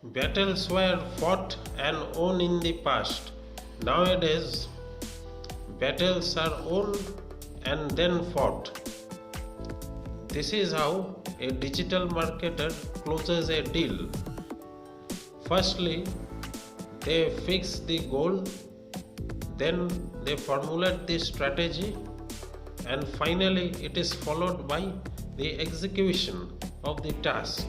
Battles were fought and won in the past. Nowadays, battles are won and then fought. This is how a digital marketer closes a deal. Firstly, they fix the goal, then they formulate the strategy, and finally, it is followed by the execution of the task.